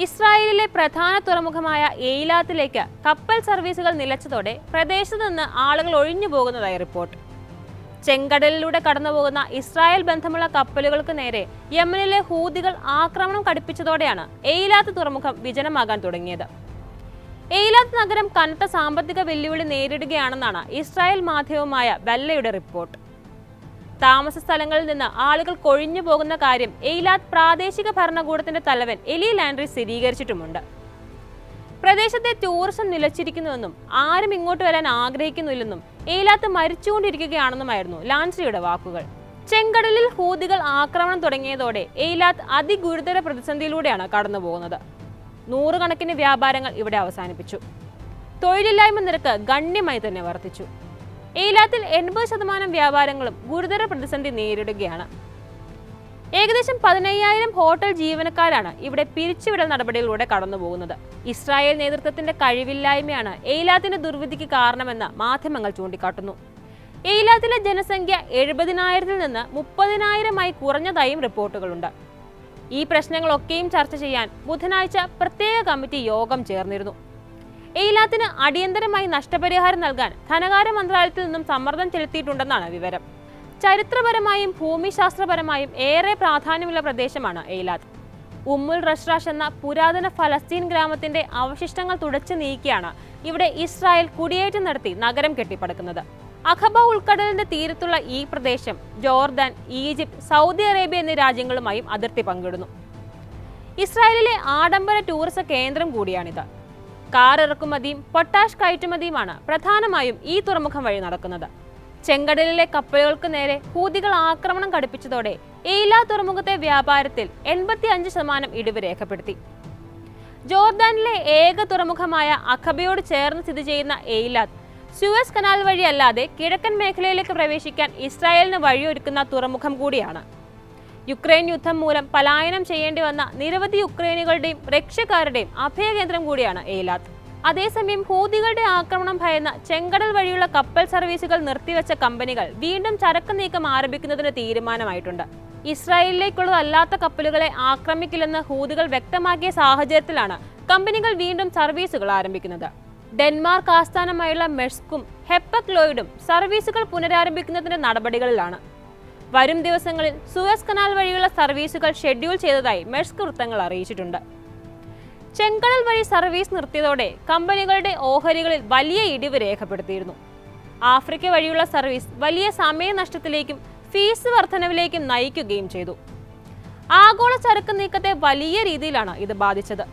ഇസ്രായേലിലെ പ്രധാന തുറമുഖമായ എയിലാത്തിലേക്ക് കപ്പൽ സർവീസുകൾ നിലച്ചതോടെ പ്രദേശത്ത് നിന്ന് ആളുകൾ ഒഴിഞ്ഞു പോകുന്നതായി റിപ്പോർട്ട്. ചെങ്കടലിലൂടെ കടന്നുപോകുന്ന ഇസ്രായേൽ ബന്ധമുള്ള കപ്പലുകൾക്ക് നേരെ യമനിലെ ഹൂതികൾ ആക്രമണം കടുപ്പിച്ചതോടെയാണ് എയിലാത്ത് തുറമുഖം വിജനമാകാൻ തുടങ്ങിയത്. എയിലാത്ത് നഗരം കനത്ത സാമ്പത്തിക വെല്ലുവിളി നേരിടുകയാണെന്നാണ് ഇസ്രായേൽ മാധ്യമമായ ബെല്ലയുടെ റിപ്പോർട്ട്. താമസ സ്ഥലങ്ങളിൽ നിന്ന് ആളുകൾ കൊഴിഞ്ഞു പോകുന്ന കാര്യം എയിലാത്ത് പ്രാദേശിക ഭരണകൂടത്തിന്റെ തലവൻ എലി ലാൻഡ്രി സ്ഥിരീകരിച്ചിട്ടുമുണ്ട്. പ്രദേശത്തെ ടൂറിസം നിലച്ചിരിക്കുന്നുവെന്നും ആരും ഇങ്ങോട്ട് വരാൻ ആഗ്രഹിക്കുന്നില്ലെന്നും എയിലാത്ത് മരിച്ചുകൊണ്ടിരിക്കുകയാണെന്നുമായിരുന്നു ലാൻഡ്രിയുടെ വാക്കുകൾ. ചെങ്കടലിൽ ഹൂതികൾ ആക്രമണം തുടങ്ങിയതോടെ എയിലാത്ത് അതിഗുരുതര പ്രതിസന്ധിയിലൂടെയാണ് കടന്നുപോകുന്നത്. നൂറുകണക്കിന് വ്യാപാരങ്ങൾ ഇവിടെ അവസാനിപ്പിച്ചു. തൊഴിലില്ലായ്മ നിരക്ക് ഗണ്യമായി തന്നെ വർദ്ധിച്ചു. എയിലാത്തിൽ 80% വ്യാപാരങ്ങളും ഗുരുതര പ്രതിസന്ധി നേരിടുകയാണ്. ഏകദേശം 15,000 ഹോട്ടൽ ജീവനക്കാരാണ് ഇവിടെ പിരിച്ചുവിടൽ നടപടികളിലൂടെ കടന്നുപോകുന്നത്. ഇസ്രായേൽ നേതൃത്വത്തിന്റെ കഴിവില്ലായ്മയാണ് എയിലാത്തിന്റെ ദുർവിധിക്ക് കാരണമെന്ന് മാധ്യമങ്ങൾ ചൂണ്ടിക്കാട്ടുന്നു. എയിലാത്തിലെ ജനസംഖ്യ 70,000-ൽ നിന്ന് 30,000-ആയി കുറഞ്ഞതായും റിപ്പോർട്ടുകളുണ്ട്. ഈ പ്രശ്നങ്ങളൊക്കെയും ചർച്ച ചെയ്യാൻ ബുധനാഴ്ച പ്രത്യേക കമ്മിറ്റി യോഗം ചേർന്നിരുന്നു. എയിലാത്തിന് അടിയന്തരമായി നഷ്ടപരിഹാരം നൽകാൻ ധനകാര്യ മന്ത്രാലയത്തിൽ നിന്നും സമ്മർദ്ദം ചെലുത്തിയിട്ടുണ്ടെന്നാണ് വിവരം. ചരിത്രപരമായും ഭൂമിശാസ്ത്രപരമായും ഏറെ പ്രാധാന്യമുള്ള പ്രദേശമാണ് എയിലാത്ത്. ഉമ്മുൽ റഷ്റാഷ് എന്ന പുരാതന ഫലസ്തീൻ ഗ്രാമത്തിന്റെ അവശിഷ്ടങ്ങൾ തുടച്ചു നീക്കിയാണ് ഇവിടെ ഇസ്രായേൽ കുടിയേറ്റം നടത്തി നഗരം കെട്ടിപ്പടുക്കുന്നത്. അഖബ ഉൾക്കടലിന്റെ തീരത്തുള്ള ഈ പ്രദേശം ജോർദാൻ, ഈജിപ്ത്, സൗദി അറേബ്യ എന്നീ രാജ്യങ്ങളുമായും അതിർത്തി പങ്കിടുന്നു. ഇസ്രായേലിലെ ആഡംബര ടൂറിസ കേന്ദ്രം കൂടിയാണിത്. കാർ ഇറക്കുമതിയും പൊട്ടാഷ് കയറ്റുമതിയുമാണ് പ്രധാനമായും ഈ തുറമുഖം വഴി നടക്കുന്നത്. ചെങ്കടലിലെ കപ്പലുകൾക്ക് നേരെ ഹൂതികൾ ആക്രമണം കടുപ്പിച്ചതോടെ എയിലാത്ത് തുറമുഖത്തെ വ്യാപാരത്തിൽ 85% ഇടിവ് രേഖപ്പെടുത്തി. ജോർദാനിലെ ഏക തുറമുഖമായ അഖബയോട് ചേർന്ന് സ്ഥിതി ചെയ്യുന്ന എയിലാത്ത് സ്യൂയസ് കനാൽ വഴിയല്ലാതെ കിഴക്കൻ മേഖലയിലേക്ക് പ്രവേശിക്കാൻ ഇസ്രായേലിന് വഴിയൊരുക്കുന്ന തുറമുഖം കൂടിയാണ്. യുക്രൈൻ യുദ്ധം മൂലം പലായനം ചെയ്യേണ്ടി വന്ന നിരവധി യുക്രൈനുകളുടെയും റഷ്യക്കാരുടെയും അഭയകേന്ദ്രം കൂടിയാണ് എയിലാത്ത്. അതേസമയം ഹൂതികളുടെ ആക്രമണം ഭയന്ന ചെങ്കടൽ വഴിയുള്ള കപ്പൽ സർവീസുകൾ നിർത്തിവെച്ച കമ്പനികൾ വീണ്ടും ചരക്ക് നീക്കം ആരംഭിക്കുന്നതിന് തീരുമാനമായിട്ടുണ്ട്. ഇസ്രായേലിലേക്കുള്ളതല്ലാത്ത കപ്പലുകളെ ആക്രമിക്കില്ലെന്ന് ഹൂതികൾ വ്യക്തമാക്കിയ സാഹചര്യത്തിലാണ് കമ്പനികൾ വീണ്ടും സർവീസുകൾ ആരംഭിക്കുന്നത്. ഡെൻമാർക്ക് ആസ്ഥാനമായുള്ള മെഴ്സ്കും ഹെപ്പക് ലോയിഡും സർവീസുകൾ പുനരാരംഭിക്കുന്നതിന്റെ നടപടികളിലാണ്. വരും ദിവസങ്ങളിൽ സൂയസ് കനാൽ വഴിയുള്ള സർവീസുകൾ ഷെഡ്യൂൾ ചെയ്തതായി മെഴ്സ്ക് വൃത്തങ്ങൾ അറിയിച്ചിട്ടുണ്ട്. ചെങ്കടൽ വഴി സർവീസ് നിർത്തിയതോടെ കമ്പനികളുടെ ഓഹരികളിൽ വലിയ ഇടിവ് രേഖപ്പെടുത്തിയിരുന്നു. ആഫ്രിക്ക വഴിയുള്ള സർവീസ് വലിയ സമയനഷ്ടത്തിലേക്കും ഫീസ് വർധനവിലേക്കും നയിക്കുകയും ചെയ്തു. ആഗോള ചരക്ക് നീക്കത്തെ വലിയ രീതിയിലാണ് ഇത് ബാധിച്ചത്.